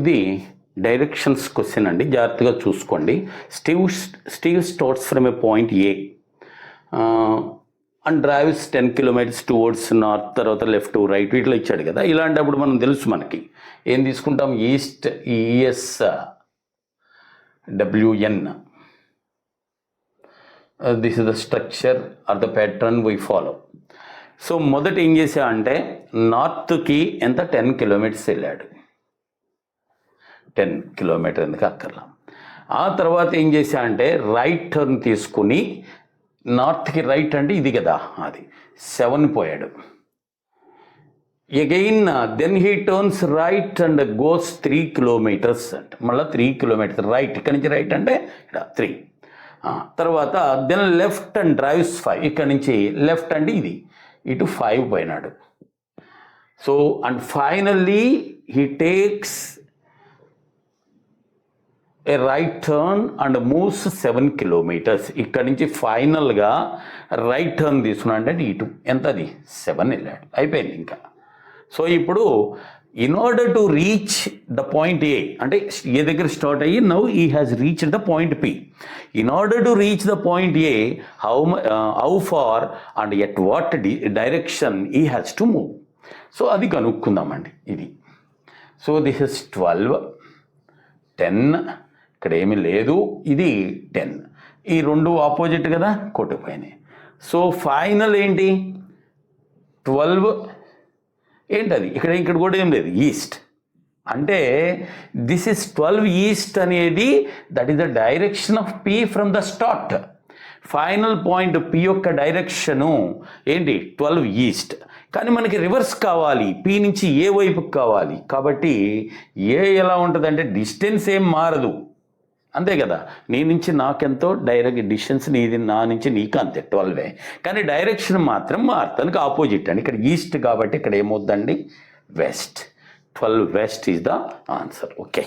ఇది directions question అండి, జాగ్రత్తగా చూసుకోండి. Steve starts from a point A and drives 10 kilometers towards north, తర్వాత లెఫ్ట్ రైట్ ఇట్లా ఇచ్చాడు కదా. ఇలాంటప్పుడు మనం తెలుసు మనకి ఏం తీసుకుంటాం, east E S W N. This is the structure or the pattern we follow. So మొదట ఏం చేసా అంటే నార్త్కి ఎంత 10 kilometers వెళ్ళాడు. 10 kilometers ఎందుకు అక్కర్లా. ఆ తర్వాత ఏం చేశా అంటే రైట్ టర్న్ తీసుకుని నార్త్కి రైట్ అంటే ఇది కదా, అది 7 పోయాడు. Again then he turns right and goes 3 kilometers అంటే మళ్ళీ 3 kilometers రైట్, ఇక్కడి నుంచి రైట్ అంటే ఇక్కడ 3. తర్వాత దెన్ లెఫ్ట్ అండ్ డ్రైవ్స్ 5, ఇక్కడ నుంచి లెఫ్ట్ అంటే ఇది ఇటు 5 పోయినాడు. So and finally he takes A right turn and moves 7 kilometers. ఇక్కడ నుంచి ఫైనల్గా రైట్ టర్న్ తీసుకున్నా అంటే ఇటు ఎంత, అది 7 వెళ్ళాడు, అయిపోయింది ఇంకా. సో ఇప్పుడు in order to reach the point A అంటే ఏ దగ్గర స్టార్ట్ అయ్యి now he has reached the point P. In order to reach the point A how far and at what direction he has to move. So అది కనుక్కుందామండి ఇది. So this is 12, 10, ఇక్కడ ఏమీ లేదు, ఇది 10. ఈ రెండు ఆపోజిట్ కదా, కొట్టుకుపోయినాయి. సో ఫైనల్ ఏంటి 12 ఏంటది, ఇక్కడ కూడా ఏం లేదు, ఈస్ట్. అంటే దిస్ ఇస్ 12 ఈస్ట్ అనేది that is the direction of P from the start. Final point P యొక్క డైరెక్షను ఏంటి 12 ఈస్ట్. కానీ మనకి రివర్స్ కావాలి, పి నుంచి ఏ వైపుకి కావాలి. కాబట్టి ఏ ఎలా ఉంటుంది అంటే డిస్టెన్స్ ఏం మారదు, అంతే కదా. నీ నుంచి నాకెంతో డైరెక్ట్ డిస్టెన్స్, నీది నా నుంచి నీకు అంతే 12. కానీ డైరెక్షన్ మాత్రం మారుతానికి ఆపోజిట్ అండి. ఇక్కడ ఈస్ట్ కాబట్టి ఇక్కడ ఏమవుద్దండి west. 12 west is the answer. Okay.